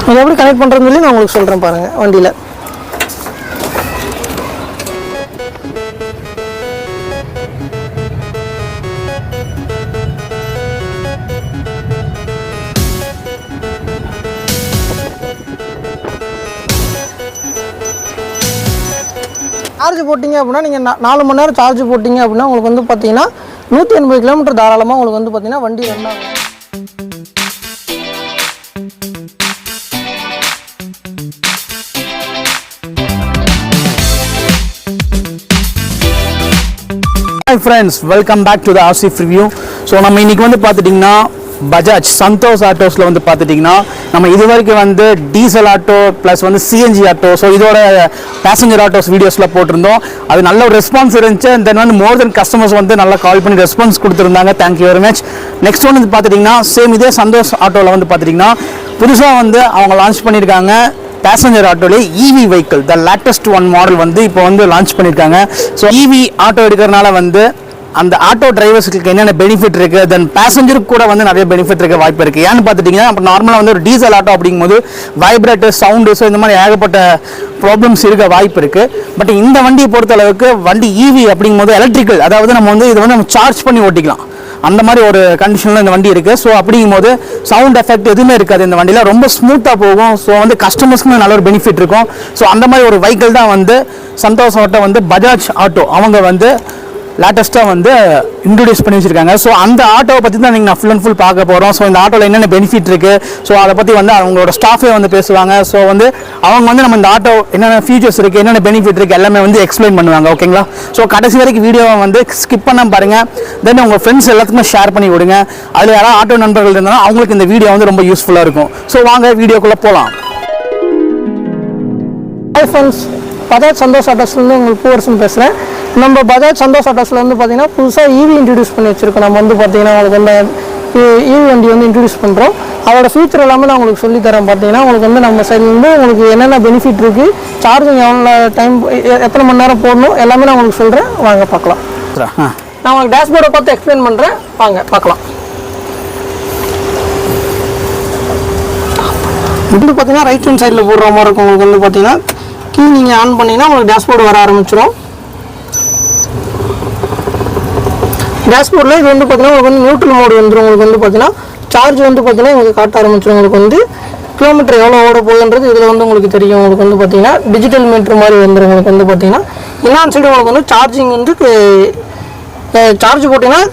இது எப்படி கனெக்ட் பண்ணுறதுன்னு சொல்லி நான் உங்களுக்கு சொல்கிறேன் பாருங்கள். வண்டியில் சார்ஜ் போட்டிங்க அப்படின்னா நீங்கள் 4 மணி நேரம் சார்ஜ் போட்டிங்க அப்படின்னா உங்களுக்கு வந்து பார்த்தீங்கன்னா 180 கிலோமீட்டர் தாராளமாக உங்களுக்கு வந்து பார்த்தீங்கன்னா வண்டி ரன் ஆகும். Hi friends, welcome back to the RC review. So நம்ம இன்னைக்கு வந்து பார்த்துட்டிங்கன்னா பஜாஜ் சந்தோஷ் ஆட்டோஸில் வந்து பார்த்துட்டிங்கன்னா நம்ம இது வரைக்கும் வந்து டீசல் ஆட்டோ ப்ளஸ் வந்து சிஎன்ஜி ஆட்டோ, ஸோ இதோட பேசஞ்சர் ஆட்டோஸ் வீடியோஸில் போட்டிருந்தோம். அது நல்ல ஒரு ரெஸ்பான்ஸ் இருந்துச்சு. தென் வந்து மோர் தென் கஸ்டமர்ஸ் வந்து நல்லா கால் பண்ணி ரெஸ்பான்ஸ் கொடுத்துருந்தாங்க. Thank you very much. நெக்ஸ்ட் ஒன்று வந்து பார்த்துட்டிங்கன்னா சேம் இதே சந்தோஷ் ஆட்டோவில் வந்து பார்த்துட்டிங்கன்னா புதுசாக வந்து அவங்க லான்ச் பண்ணியிருக்காங்க பேசஞ்சர் ஆட்டோலே EV vehicle, the latest one model வந்து இப்போ வந்து லான்ச் பண்ணியிருக்காங்க. ஸோ இவி ஆட்டோ எடுக்கிறனால வந்து அந்த ஆட்டோ டிரைவர்ஸுக்கு என்னென்ன பெனிஃபிட் இருக்குது, தென் பேசஞ்சருக்கு கூட வந்து நிறைய பெனிஃபிட் இருக்க வாய்ப்பு இருக்குது. ஏன்னு பார்த்துட்டிங்கன்னா இப்போ நார்மலாக வந்து ஒரு டீசல் ஆட்டோ அப்படிங்கும்போது வைப்ரேட்டர் சவுண்டு, ஸோ இந்த மாதிரி ஏகப்பட்ட ப்ராப்ளம்ஸ் இருக்க வாய்ப்பு இருக்குது. பட் இந்த வண்டியை பொறுத்தளவுக்கு வண்டி இவி அப்படிங்கும்போது எலக்ட்ரிக்கல், அதாவது நம்ம வந்து இதை வந்து நம்ம சார்ஜ் பண்ணி ஓட்டிக்கலாம், அந்த மாதிரி ஒரு கண்டிஷனில் இந்த வண்டி இருக்குது. ஸோ அப்படிங்கும்போது சவுண்ட் எஃபெக்ட் எதுவுமே இருக்காது இந்த வண்டியில், ரொம்ப ஸ்மூத்தாக போகும். ஸோ வந்து கஸ்டமர்ஸ்க்கு நல்ல ஒரு பெனிஃபிட் இருக்கும். ஸோ அந்த மாதிரி ஒரு வெஹிக்கிள் தான் வந்து சந்தோஷ் ஆட்டோ வந்து பஜாஜ் ஆட்டோ அவங்க வந்து லேட்டஸ்ட்டாக வந்து இன்ட்ரடியூஸ் பண்ணி வச்சுருக்காங்க. ஸோ அந்த ஆட்டோவை பற்றி தான் நீங்கள் ஃபுல் அண்ட் ஃபுல் பார்க்க போகிறோம். ஸோ இந்த ஆட்டோவில் என்னென்ன பெனிஃபிட் இருக்குது, ஸோ அதை பற்றி வந்து அவங்களோட ஸ்டாஃபே வந்து பேசுவாங்க. ஸோ வந்து அவங்க வந்து நம்ம இந்த ஆட்டோ என்னென்ன ஃபீச்சர்ஸ் இருக்குது, என்னென்ன பெனிஃபிட் இருக்குது எல்லாமே வந்து எக்ஸ்பிளைன் பண்ணுவாங்க. ஓகேங்களா? ஸோ கடைசி வரைக்கும் வீடியோவை வந்து ஸ்கிப் பண்ணாமல் பாருங்கள். தென் உங்கள் ஃப்ரெண்ட்ஸ் எல்லாத்துக்குமே ஷேர் பண்ணி விடுங்க. அதில் யாராவது ஆட்டோ நண்பர்கள் இருந்தாலும் அவங்களுக்கு இந்த வீடியோ வந்து ரொம்ப யூஸ்ஃபுல்லாக இருக்கும். ஸோ வாங்க வீடியோக்குள்ளே போகலாம். ஹாய் ஃப்ரெண்ட்ஸ், பஜாஜ் சந்தோஷ் ஆட்டோஸ்லேருந்து உங்களுக்கு பூவரசன் பேசுகிறேன். நம்ம பஜாஜ் சந்தோஷ் ஆட்டோஸில் வந்து பார்த்தீங்கன்னா புதுசாக இவி இன்ட்ரடியூஸ் பண்ணி வச்சுருக்கோம். நம்ம வந்து பார்த்தீங்கன்னா உங்களுக்கு வந்து இவி வண்டி வந்து இன்ட்ரடியூஸ் பண்ணுறோம். அதோட ஃபியூச்சர் எல்லாமே நான் உங்களுக்கு சொல்லித்தரேன். பார்த்தீங்கன்னா உங்களுக்கு வந்து நம்ம சைட்லேருந்து உங்களுக்கு என்னென்ன பெனிஃபிட் இருக்குது, சார்ஜிங் எவ்வளோ டைம், எத்தனை மணி நேரம் போடணும் எல்லாமே நான் உங்களுக்கு சொல்கிறேன். வாங்க பார்க்கலாம். நான் உங்களுக்கு டேஷ்போர்டை பார்த்து எக்ஸ்பிளைன் பண்ணுறேன். வாங்க பார்க்கலாம். இது பார்த்தீங்கன்னா ரைட் ஹேண்ட் சைடில் போடுற மாதிரி இருக்கும். உங்களுக்கு வந்து பார்த்தீங்கன்னா கீ நீங்கள் ஆன் பண்ணிங்கன்னா உங்களுக்கு டேஷ்போர்டு வர ஆரம்பிச்சிடும். டேஷ்போர்டில் இது வந்து பார்த்தீங்கன்னா உங்களுக்கு வந்து நியூட்ரல் மோடு வந்துடும். உங்களுக்கு வந்து பார்த்தீங்கன்னா சார்ஜ் வந்து பார்த்தீங்கன்னா உங்களுக்கு காட்ட ஆரம்பிச்சிடும். உங்களுக்கு வந்து கிலோமீட்டர் எவ்வளோ ஓட போகுதுன்றது இதில் வந்து உங்களுக்கு தெரியும். உங்களுக்கு வந்து பார்த்தீங்கன்னா டிஜிட்டல் மீட்டர் மாதிரி வந்துடும். உங்களுக்கு வந்து பார்த்தீங்கன்னா இன்னொரு சைடு உங்களுக்கு வந்து சார்ஜிங் வந்து சார்ஜ் போட்டிங்கன்னா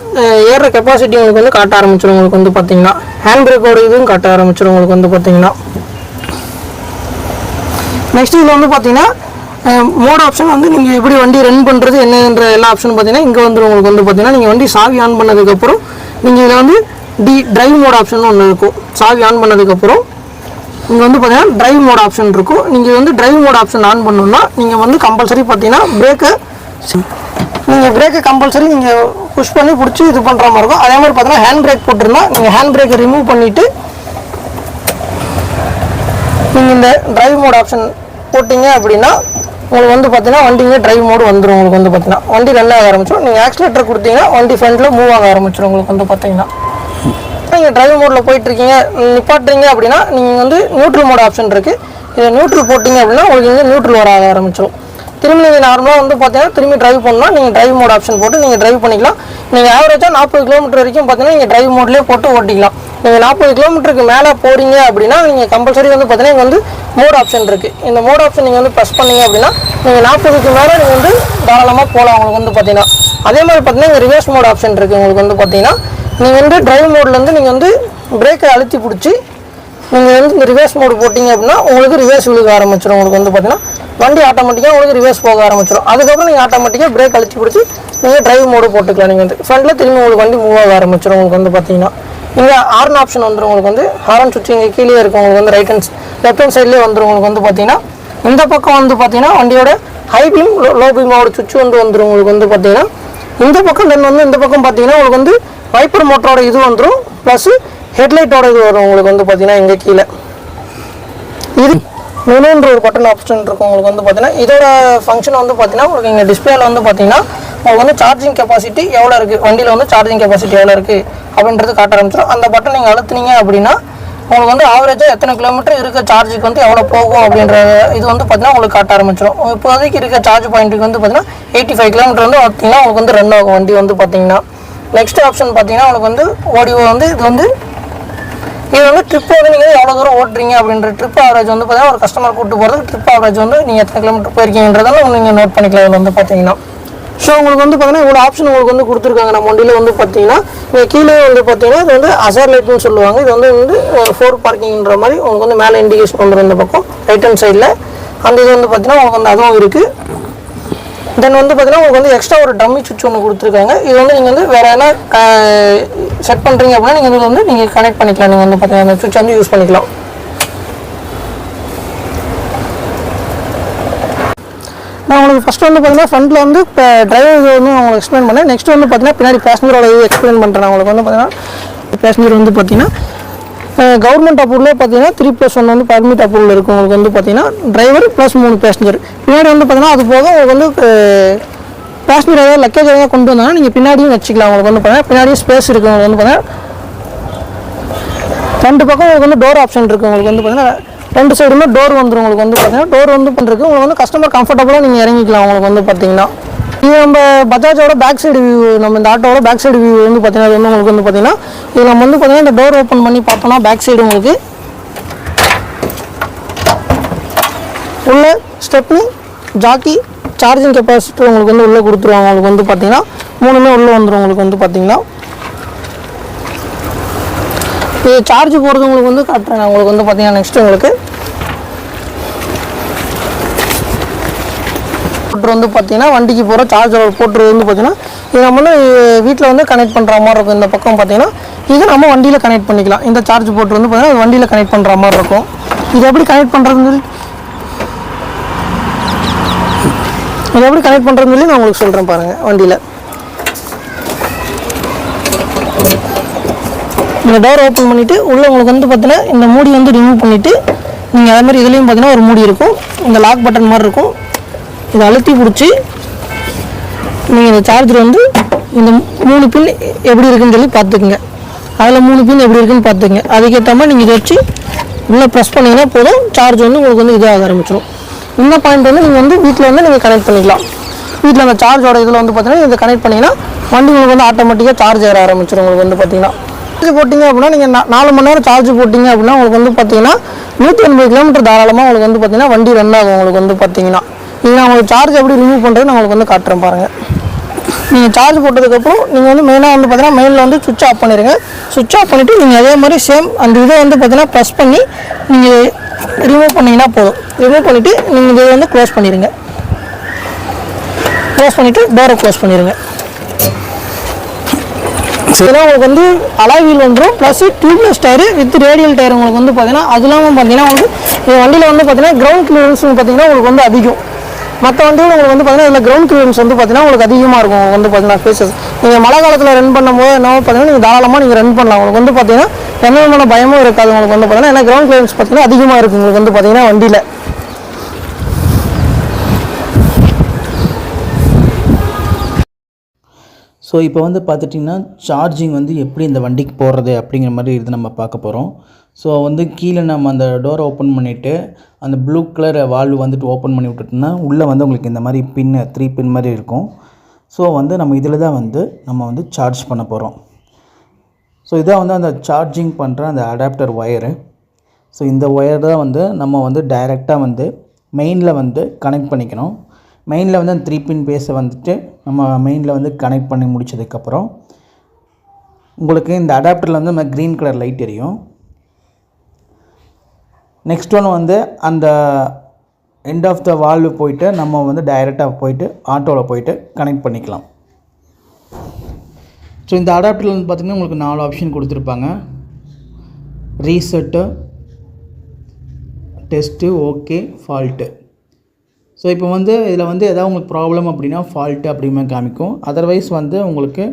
ஏற கெப்பாசிட்டி உங்களுக்கு வந்து காட்ட ஆரம்பிச்சிடும். உங்களுக்கு வந்து பார்த்தீங்கன்னா ஹேண்ட் பிரேக்கோட இதுவும் காட்ட ஆரம்பிச்சிடும். உங்களுக்கு வந்து பார்த்தீங்கன்னா நெக்ஸ்ட் இதில் வந்து பார்த்தீங்கன்னா மோட் ஆப்ஷன் வந்து நீங்கள் எப்படி வண்டி ரன் பண்ணுறது என்னன்ற எல்லா ஆப்ஷனும் பார்த்தீங்கன்னா இங்கே வந்துடும். உங்களுக்கு வந்து பார்த்தீங்கன்னா நீங்கள் வண்டி சாவி ஆன் பண்ணதுக்கப்புறம் நீங்கள் இதில் வந்து டிரைவ் மோட் ஆப்ஷன் ஒன்று இருக்கும். சாவி ஆன் பண்ணதுக்கப்புறம் இங்கே வந்து பார்த்தீங்கன்னா டிரைவ் மோட் ஆப்ஷன் இருக்கும். நீங்கள் வந்து டிரைவ் மோட் ஆப்ஷன் ஆன் பண்ணணும்னா நீங்கள் வந்து கம்பல்சரி பார்த்தீங்கன்னா பிரேக்கை கம்பல்சரி நீங்கள் புஷ் பண்ணி பிடிச்சி இது பண்ணுற மாதிரி இருக்கும். அதே மாதிரி பார்த்தீங்கன்னா ஹேண்ட் பிரேக் போட்டிருந்தா நீங்கள் ஹேண்ட் பிரேக்கை ரிமூவ் பண்ணிவிட்டு நீங்கள் இந்த டிரைவ் மோட் ஆப்ஷன் போட்டிங்க அப்படின்னா உங்களுக்கு வந்து பார்த்தீங்கன்னா வண்டிங்க டிரைவ் மோடு வந்துடும். உங்களுக்கு வந்து பார்த்தீங்கன்னா வண்டி ரன் ஆக ஆரம்பிச்சிடும். நீங்கள் ஆக்சிலேட்டர் கொடுத்தீங்கன்னா வண்டி ஃப்ரண்ட்டில் மூவ் ஆக ஆரம்பிச்சிடும். உங்களுக்கு வந்து பார்த்தீங்கன்னா நீங்கள் டிரைவ் மோடில் போயிட்டுருக்கீங்க, நிப்பாட்டுறீங்க அப்படின்னா நீங்கள் வந்து நியூட்ரல் மோட் ஆப்ஷன் இருக்குது. இதை நியூட்ரல் போட்டிங்க அப்படின்னா உங்களுக்கு இங்கே நியூட்ரல் வர ஆரம்பிச்சிடும். திரும்பி நீங்கள் நார்மலாக வந்து பார்த்தீங்கன்னா திரும்பி டிரைவ் பண்ணால் நீங்கள் டிரைவ் மோட் ஆப்ஷன் போட்டு நீங்கள் டிரைவ் பண்ணிக்கலாம். நீங்கள் ஆவரேஜாக 40 கிலோமீட்டர் வரைக்கும் பார்த்தீங்கன்னா நீங்கள் டிரைவ் மோட்லேயே போட்டு ஓட்டிக்கலாம். நீங்கள் 40 கிலோமீட்டருக்கு மேலே போகிறீங்க அப்படின்னா நீங்கள் கம்பல்சரி வந்து பார்த்தீங்கன்னா இங்கே வந்து மோட் ஆப்ஷன் இருக்குது. இந்த மோட் ஆப்ஷன் நீங்கள் வந்து ப்ரெஸ் பண்ணீங்க அப்படின்னா நீங்கள் 40க்கு மேலே நீங்கள் வந்து தாராளமாக போகலாம். உங்களுக்கு வந்து பார்த்தீங்கன்னா அதே மாதிரி பார்த்தீங்கன்னா இங்கே ரிவர்ஸ் மோட் ஆப்ஷன் இருக்குது. உங்களுக்கு வந்து பார்த்தீங்கன்னா நீங்கள் வந்து டிரைவ் மோட்லேருந்து நீங்கள் வந்து பிரேக்கை அழுத்தி பிடிச்சி நீங்கள் வந்து இந்த ரிவர்ஸ் மோடு போட்டிங்க அப்படின்னா உங்களுக்கு ரிவர்ஸ் விழுக ஆரம்பிச்சிடும். உங்களுக்கு வந்து பார்த்தீங்கன்னா வண்டி ஆட்டோமேட்டிக்காக உங்களுக்கு ரிவர்ஸ் போக ஆரம்பிச்சிடும். அதுக்கப்புறம் நீங்கள் ஆட்டோமேட்டிக்காக பிரேக் அழுத்தி பிடிச்சி நீங்கள் டிரைவ் மோடு போட்டுக்கலாம். நீங்கள் வந்து ஃப்ரண்ட்டில் திரும்பி உங்களுக்கு வண்டி மூவ் ஆக ஆரம்பிச்சிடும். உங்களுக்கு வந்து பார்த்தீங்கன்னா இங்கே ஹார்ன் ஆப்ஷன் வந்துடும். உங்களுக்கு வந்து ஹார்ன் சுவிட்ச் இங்கே கீழே இருக்கும். உங்களுக்கு வந்து லெஃப்ட் ஹேண்ட் சைட்லேயே வந்துடும். உங்களுக்கு வந்து பார்த்தீங்கன்னா இந்த பக்கம் வந்து பார்த்தீங்கன்னா வண்டியோட ஹை பீம் லோ பீமோட சுவிட்ச் வந்துடும். உங்களுக்கு வந்து பார்த்தீங்கன்னா இந்த பக்கம் தென் வந்து இந்த பக்கம் பார்த்தீங்கன்னா உங்களுக்கு வந்து வைப்பர் மோட்டரோட இது வந்துடும். ப்ளஸ் ஹெட்லைட்டோட இது வரும். உங்களுக்கு வந்து பார்த்தீங்கன்னா இங்கே கீழே இது மெனுன்ற ஒரு பட்டன் ஆப்ஷன் இருக்கும். உங்களுக்கு வந்து பார்த்தீங்கன்னா இதோட ஃபங்க்ஷன் வந்து பார்த்தீங்கன்னா உங்களுக்கு இங்கே டிஸ்பிளேல வந்து பார்த்தீங்கன்னா உங்களுக்கு வந்து சார்ஜிங் கெப்பாசிட்டி எவ்வளோ இருக்குது, வண்டியில் வந்து சார்ஜிங் கெப்பாசிட்டி எவ்வளோ இருக்குது அப்படின்றது காட்ட ஆரம்பிச்சிடும். அந்த பட்டன் நீங்கள் அழுத்துனீங்க அப்படின்னா உங்களுக்கு வந்து ஆவரேஜாக எத்தனை கிலோமீட்டர் இருக்க சார்ஜுக்கு வந்து எவ்வளோ போகும் அப்படின்ற இது வந்து பார்த்தீங்கன்னா உங்களுக்கு காட்ட ஆரம்பிச்சிடும். இப்போதைக்கு இருக்க சார்ஜ் பாயிண்ட்டுக்கு வந்து பார்த்தீங்கன்னா 85 கிலோமீட்டர் வந்து பார்த்தீங்கன்னா உங்களுக்கு வந்து ரன் ஆகும் வண்டி வந்து பார்த்தீங்கன்னா. நெக்ஸ்ட் ஆப்ஷன் பார்த்தீங்கன்னா உங்களுக்கு வந்து ஓடிஓ வந்து இது வந்து ட்ரிப் வந்து நீங்கள் எவ்வளோ தூரம் ஓட்டுறீங்க அப்படின்ற ட்ரிப் ஆவரேஜ் வந்து பார்த்தீங்கன்னா ஒரு கஸ்டமர் கூப்பிட்டு போகிறதுக்கு ட்ரிப் ஆவரேஜ் வந்து நீங்கள் எத்தனை கிலோமீட்டர் போயிருக்கீங்கன்றதால நீங்கள் நோட் பண்ணிக்கலாம் இதில் வந்து பார்த்தீங்கன்னா. ஸோ உங்களுக்கு வந்து பார்த்தீங்கன்னா இவ்வளோ ஆப்ஷன் உங்களுக்கு வந்து கொடுத்துருக்காங்க நம்ம வண்டியில் வந்து பார்த்தீங்கன்னா. நீங்கள் கீழே வந்து பார்த்தீங்கன்னா இது வந்து அசர் லைட்னு சொல்லுவாங்க. இது வந்து 4 பார்க்கிங்ன்ற மாதிரி உங்களுக்கு வந்து மேலே இண்டிகேஷன் வந்துடும் இந்த பக்கம் ரைட் ஹேண்ட் சைடில். அந்த இது வந்து பார்த்தீங்கன்னா உங்களுக்கு வந்து அதுவும் இருக்குது. தென் வந்து பார்த்தீங்கன்னா உங்களுக்கு வந்து எக்ஸ்ட்ரா ஒரு டம்மி சுவிட்ச் ஒன்று கொடுத்துருக்காங்க. இது வந்து நீங்கள் வந்து வேறு என்ன செட் பண்ணுறீங்க அப்படின்னா நீங்கள் இதில் வந்து நீங்கள் கனெக்ட் பண்ணிக்கலாம். நீங்கள் வந்து பார்த்தீங்கன்னா அந்த சுவிட்ச் வந்து யூஸ் பண்ணிக்கலாம். நான் உங்களுக்கு ஃபஸ்ட்டு வந்து பார்த்தீங்கன்னா ஃப்ரண்ட்டில் வந்து இப்போ டிரைவர் வந்து உங்களுக்கு எக்ஸ்பிளைன் பண்ணேன். நெக்ஸ்ட் வந்து பார்த்தீங்கன்னா பின்னாடி பேசஞ்சரோட இது எக்ஸ்பிளைன் பண்ணுறேன். உங்களுக்கு வந்து பார்த்தீங்கன்னா பேசஞ்சர் வந்து பார்த்தீங்கன்னா கவர்மெண்ட் அப்ரூவலே பார்த்தீங்கன்னா 3+1 வந்து பர்மிட் அப்ரூவல் இருக்கும். உங்களுக்கு வந்து பார்த்தீங்கன்னா டிரைவர் ப்ளஸ் 3 பேசஞ்சர். பின்னாடி வந்து பார்த்தீங்கன்னா அது போக உங்களுக்கு வந்து பேசஞ்சர் ஏதாவது லக்கேஜ் ஏதாவது கொண்டு வந்தாங்கன்னா நீங்கள் பின்னாடியும் வச்சுக்கலாம். உங்களுக்கு வந்து பார்த்தீங்கன்னா பின்னாடியும் ஸ்பேஸ் இருக்குது. உங்களுக்கு வந்து பார்த்தீங்கன்னா 2 பக்கம் உங்களுக்கு வந்து டோர் ஆப்ஷன் இருக்குது. உங்களுக்கு வந்து பார்த்தீங்கன்னா 2 சைடுமே டோர் வந்துடும். உங்களுக்கு வந்து பார்த்தீங்கன்னா டோர் வந்து பண்ணுறதுக்கு உங்களுக்கு வந்து கஸ்டமர் கம்ஃபர்டபுளாக நீங்கள் இறங்கிக்கலாம். உங்களுக்கு வந்து பார்த்தீங்கன்னா இது நம்ம பஜாஜோட பேக் சைடு வியூ, நம்ம இந்த ஆட்டோவோட பேக் சைடு வியூ வந்து பார்த்தீங்கன்னா அது வந்து உங்களுக்கு வந்து பார்த்தீங்கன்னா இது நம்ம வந்து பார்த்தீங்கன்னா இந்த டோர் ஓப்பன் பண்ணி பார்த்தோம்னா பேக் சைடு உங்களுக்கு உள்ள ஸ்டெப்னி ஜாக்கி சார்ஜிங் கெப்பாசிட்டி உங்களுக்கு வந்து உள்ளே கொடுத்துருவாங்க. உங்களுக்கு வந்து பார்த்தீங்கன்னா 3மே உள்ளே வந்துடும். உங்களுக்கு வந்து பார்த்தீங்கன்னா இது சார்ஜ் போகிறது உங்களுக்கு வந்து காட்டுறேன். உங்களுக்கு வந்து பார்த்தீங்கன்னா நெக்ஸ்ட்டு உங்களுக்கு போட்டு வந்து பார்த்தீங்கன்னா வண்டிக்கு போகிற சார்ஜர் போட்டுறது வந்து பார்த்தீங்கன்னா இது நம்ம வந்து வீட்டில் வந்து கனெக்ட் பண்ணுற மாதிரி இருக்கும். இந்த பக்கம் பார்த்தீங்கன்னா இது நம்ம வண்டியில் கனெக்ட் பண்ணிக்கலாம். இந்த சார்ஜ் போட்டு வந்து பார்த்தீங்கன்னா வண்டியில் கனெக்ட் பண்ணுற மாதிரி இருக்கும். இது எப்படி கனெக்ட் பண்ணுறதுன்னு சொல்லி நான் உங்களுக்கு சொல்கிறேன் பாருங்கள். வண்டியில் இந்த டோர் ஓப்பன் பண்ணிவிட்டு உள்ளே உங்களுக்கு வந்து பார்த்தீங்கன்னா இந்த மூடி வந்து ரிமூவ் பண்ணிவிட்டு நீங்கள் அதே மாதிரி இதுலேயும் பார்த்தீங்கன்னா ஒரு மூடி இருக்கும். இந்த லாக் பட்டன் மாதிரி இருக்கும். இதை அழுத்தி பிடிச்சி நீங்கள் இந்த சார்ஜர் வந்து இந்த 3 பின் எப்படி இருக்குன்னு சொல்லி பார்த்துக்குங்க. அதில் 3 பின் எப்படி இருக்குன்னு பார்த்துக்குங்க. அதுக்கேற்ற மாதிரி நீங்கள் இதை வச்சு உள்ளே ப்ரெஸ் பண்ணிங்கன்னா போதும், சார்ஜ் வந்து உங்களுக்கு வந்து இதாக ஆரம்பிச்சிடும். இந்த பாயிண்ட் வந்து நீங்கள் வந்து வீட்டில் வந்து நீங்கள் கனெக்ட் பண்ணிக்கலாம். வீட்டில் அந்த சார்ஜோட இதில் வந்து பார்த்தீங்கன்னா இதை கனெக்ட் பண்ணிங்கன்னா வண்டி உங்களுக்கு வந்து ஆட்டோமேட்டிக்காக சார்ஜ் ஏற ஆரம்பிச்சிடும். உங்களுக்கு வந்து பார்த்தீங்கன்னா சார்ஜ் போட்டிங்க அப்படின்னா நீங்கள் 4 மணி நேரம் சார்ஜ் போட்டிங்க அப்படின்னா உங்களுக்கு வந்து பார்த்தீங்கன்னா 180 கிலோமீட்டர் தாராளமாக உங்களுக்கு வந்து பார்த்தீங்கன்னா வண்டி ரன் ஆகும். உங்களுக்கு வந்து பார்த்தீங்கன்னா இது நான் உங்களுக்கு சார்ஜ் எப்படி ரிமூவ் பண்ணுறது நான் உங்களுக்கு வந்து காட்டுறேன் பாருங்கள். நீங்கள் சார்ஜ் போட்டதுக்கப்புறம் நீங்கள் வந்து மெயினாக வந்து பார்த்தீங்கன்னா மெயினில் வந்து சுவிட்ச் ஆஃப் பண்ணிடுங்க. சுவிட்ச் ஆஃப் பண்ணிவிட்டு நீங்கள் அதே மாதிரி சேம் அந்த இதை வந்து பார்த்தீங்கன்னா ப்ரெஸ் பண்ணி நீங்கள் ரிமூவ் பண்ணிங்கன்னா போதும். ரிமூவ் பண்ணிவிட்டு நீங்கள் இதை வந்து க்ளோஸ் பண்ணிடுங்க. க்ளோஸ் பண்ணிவிட்டு டோரை க்ளோஸ் பண்ணிடுங்க. இதெல்லாம் உங்களுக்கு வந்து அலாய் வீல் வந்துடும். Plus tubeless tyre with radial tyre உங்களுக்கு வந்து பார்த்தீங்கன்னா அது இல்லாமல் பார்த்தீங்கன்னா உங்களுக்கு வண்டியில் வந்து பார்த்தீங்கன்னா கிரவுண்ட் கிளியரன்ஸ் பார்த்தீங்கன்னா உங்களுக்கு வந்து அதிகம். மற்ற வண்டியில் உங்களுக்கு வந்து பார்த்தீங்கன்னா இதில் கிரவுண்ட் கிளியரன்ஸ் வந்து பார்த்தீங்கன்னா உங்களுக்கு அதிகமாக இருக்கும். வந்து பார்த்தீங்கன்னா ஃபேஸஸ் நீங்கள் மழை காலத்தில் ரன் பண்ணும்போது என்ன பார்த்தீங்கன்னா நீங்கள் தாராளமாக நீங்கள் ரன் பண்ணலாம். உங்களுக்கு வந்து பார்த்தீங்கன்னா எந்த விதமான பயமும் இருக்காது. உங்களுக்கு வந்து பார்த்தீங்கன்னா ஏன்னா கிரவுண்ட் கிளியரன்ஸ் பார்த்தீங்கன்னா அதிகமாக இருக்குது உங்களுக்கு வந்து பார்த்தீங்கன்னா வண்டியில். ஸோ இப்போ வந்து பார்த்துட்டிங்கன்னா சார்ஜிங் வந்து எப்படி இந்த வண்டிக்கு போடுறது அப்படிங்கிற மாதிரி இது நம்ம பார்க்க போகிறோம். ஸோ வந்து கீழே நம்ம அந்த டோரை ஓப்பன் பண்ணிவிட்டு அந்த ப்ளூ கலர் வால்வு வந்துட்டு ஓப்பன் பண்ணி விட்டுட்டோம்னா உள்ளே வந்து உங்களுக்கு இந்த மாதிரி பின்னு 3 பின் மாதிரி இருக்கும். ஸோ வந்து நம்ம இதில் தான் வந்து நம்ம வந்து சார்ஜ் பண்ண போகிறோம். ஸோ இதான் வந்து அந்த சார்ஜிங் பண்ணுற அந்த அடாப்டர் ஒயரு. ஸோ இந்த ஒயர் தான் வந்து நம்ம வந்து டைரெக்டாக வந்து மெயினில் வந்து கனெக்ட் பண்ணிக்கணும். மெயினில் வந்து அந்த 3 பின் பேஸை வந்துட்டு நம்ம மெயினில் வந்து கனெக்ட் பண்ணி முடித்ததுக்கப்புறம் உங்களுக்கு இந்த அடாப்டரில் வந்து நம்ம க்ரீன் கலர் லைட் எரியும். நெக்ஸ்ட் ஒன்று வந்து அந்த எண்ட் ஆஃப் த வால்வு போயிட்டு நம்ம வந்து டைரெக்டாக போயிட்டு ஆட்டோவில் போயிட்டு கனெக்ட் பண்ணிக்கலாம். ஸோ இந்த அடாப்டரில் வந்து பார்த்திங்கன்னா உங்களுக்கு 4 ஆப்ஷன் கொடுத்துருப்பாங்க. Reset, test, okay, fault. So இப்போ வந்து இதில் வந்து எதாவது உங்களுக்கு ப்ராப்ளம் அப்படின்னா ஃபால்ட்டு அப்படிமே காமிக்கும். அதர்வைஸ் வந்து உங்களுக்கு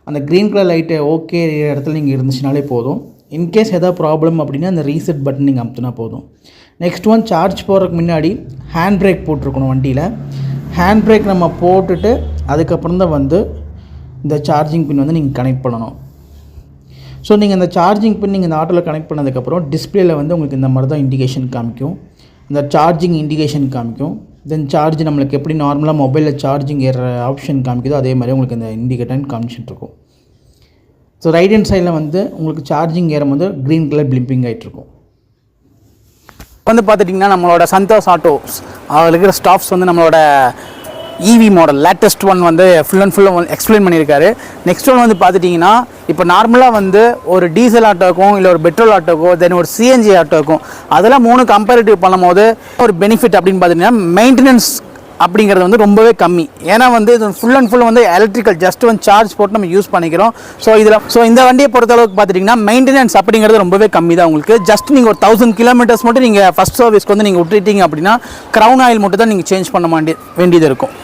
அந்த க்ரீன் கலர் லைட்டு ஓகே இடத்துல நீங்கள் இருந்துச்சுனாலே போதும். இன்கேஸ் எதாவது ப்ராப்ளம் அப்படின்னா அந்த ரீசெட் பட்டன் நீங்கள் அமுத்துனா போதும். நெக்ஸ்ட் ஒன் சார்ஜ் போடுறதுக்கு முன்னாடி ஹேண்ட் பிரேக் போட்டிருக்கணும் வண்டியில். ஹேண்ட் பிரேக் நம்ம போட்டுட்டு அதுக்கப்புறம் தான் வந்து இந்த சார்ஜிங் பின் வந்து நீங்கள் கனெக்ட் பண்ணணும். ஸோ நீங்கள் அந்த சார்ஜிங் பின் நீங்கள் இந்த ஆட்டோவில் கனெக்ட் பண்ணதுக்கப்புறம் டிஸ்பிளேல வந்து உங்களுக்கு இந்த மாதிரி தான் இண்டிகேஷன் காமிக்கும். இந்த சார்ஜிங் இண்டிகேஷன் காமிக்கும். தென் சார்ஜ் நம்மளுக்கு எப்படி நார்மலாக மொபைலில் சார்ஜிங் ஏற ஆப்ஷன் காமிக்குதோ அதே மாதிரி உங்களுக்கு இந்த இண்டிகேட்டர் காமிச்சிட்டு இருக்கும். ஸோ ரைட் ஹேண்ட் சைடில் வந்து உங்களுக்கு சார்ஜிங் ஏறும் போது க்ரீன் கலர் பிளிம்பிங் ஆகிட்ருக்கும். வந்து பார்த்துட்டிங்கன்னா நம்மளோட சந்தோஷ் ஆட்டோஸ் அதில் இருக்கிற ஸ்டாஃப்ஸ் வந்து நம்மளோட ஈவி மாடல் லேட்டஸ்ட் ஒன் வந்து ஃபுல் அண்ட் ஃபுல்லாக எக்ஸ்பிளைன் பண்ணியிருக்காரு. நெக்ஸ்ட் ஒன் வந்து பார்த்துட்டிங்கன்னா இப்போ நார்மலாக வந்து ஒரு டீசல் ஆட்டோக்கும் இல்லை ஒரு பெட்ரோல் ஆட்டோக்கோ தென் ஒரு சிஎன்ஜி ஆட்டோக்கும் அதெல்லாம் 3 கம்பேரிட்டிவ் பண்ணும்போது ஒரு பெனிஃபிட் அப்படின்னு பார்த்திங்கன்னா மெயின்டெனன்ஸ் அப்படிங்கிறது வந்து ரொம்பவே கம்மி. ஏன்னா வந்து இது ஃபுல் அண்ட் ஃபுல் வந்து எலக்ட்ரிக்கல் ஜஸ்ட் வந்து சார்ஜ் போட்டு நம்ம யூஸ் பண்ணிக்கிறோம். ஸோ இந்த வண்டியை பொறுத்தளவுக்கு பார்த்துட்டிங்கன்னா மெயின்டெனன்ஸ் அப்படிங்கிறது ரொம்பவே கம்மி தான். உங்களுக்கு ஜஸ்ட் நீங்கள் ஒரு 1000 கிலோமீட்டர்ஸ் மட்டும் நீங்கள் ஃபஸ்ட் சர்வீஸ்க்கு வந்து நீங்கள் விட்டுட்டீங்க அப்படின்னா க்ரௌன் ஆயில் மட்டும் தான் நீங்கள் சேஞ்ச் பண்ண வேண்டியது இருக்கும்.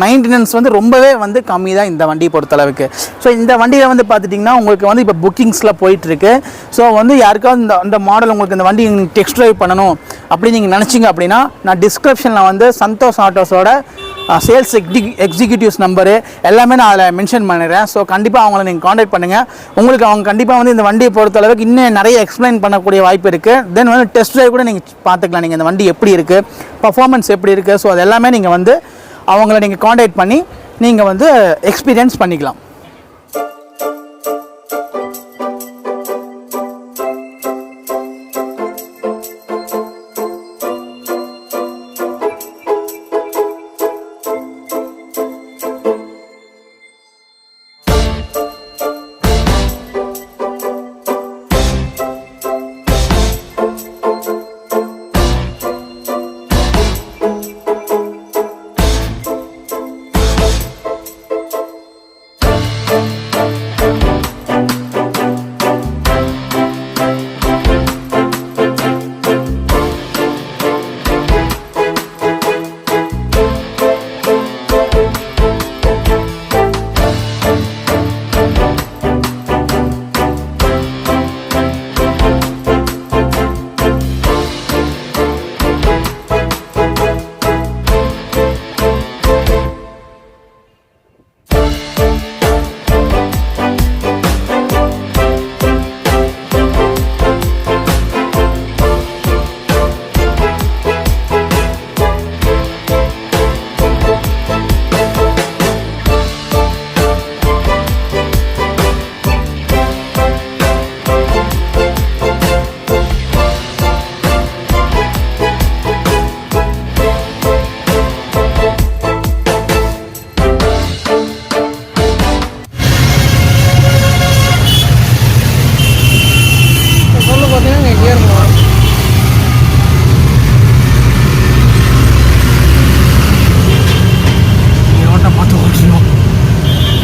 மெயின்டெனன்ஸ் வந்து ரொம்பவே வந்து கம்மி தான் இந்த வண்டியை பொறுத்தளவுக்கு. ஸோ இந்த வண்டியில் வந்து பார்த்துட்டிங்கன்னா உங்களுக்கு வந்து இப்போ புக்கிங்ஸில் போயிட்டுருக்கு. ஸோ வந்து யாருக்காவது அந்த மாடல் உங்களுக்கு இந்த வண்டி டெஸ்ட் ட்ரைவ் பண்ணணும் அப்படின்னு நீங்கள் நினச்சிங்க அப்படின்னா நான் டிஸ்கிரிப்ஷனில் வந்து சந்தோஷ் ஆட்டோஸோட சேல்ஸ் எக்ஸிக்யூட்டிவ்ஸ் நம்பரு எல்லாமே நான் அதில் மென்ஷன் பண்ணிடுறேன். ஸோ கண்டிப்பாக அவங்கள நீங்கள் காண்டாக்ட் பண்ணுங்கள். உங்களுக்கு அவங்க கண்டிப்பாக வந்து இந்த வண்டியை பொறுத்தளவுக்கு இன்னும் நிறைய எக்ஸ்பிளைன் பண்ணக்கூடிய வாய்ப்பு இருக்குது. தென் வந்து டெஸ்ட் ட்ரைவ் கூட நீங்கள் பார்த்துக்கலாம். நீங்கள் இந்த வண்டி எப்படி இருக்குது, பர்ஃபார்மன்ஸ் எப்படி இருக்குது, ஸோ அது எல்லாமே நீங்கள் வந்து அவங்கள நீங்கள் காண்டாக்ட் பண்ணி நீங்கள் வந்து எக்ஸ்பீரியன்ஸ் பண்ணிக்கலாம்.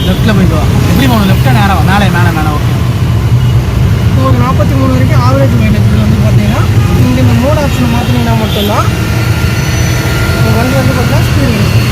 லெஃப்ட்டில் போய்ட்டு வா. எப்படி போகணும்? லெஃப்ட்டாக நேரம் மேலே மேலே மேலே. ஓகே. ஒரு 43 வரைக்கும் ஆவரேஜ் மைலேஜ் வந்து பார்த்தீங்கன்னா இந்த மோட் ஆப்ஷனை மாற்றினீங்கன்னா மட்டும்தான் வண்டி வந்து பார்த்தீங்கன்னா ஸ்பீட்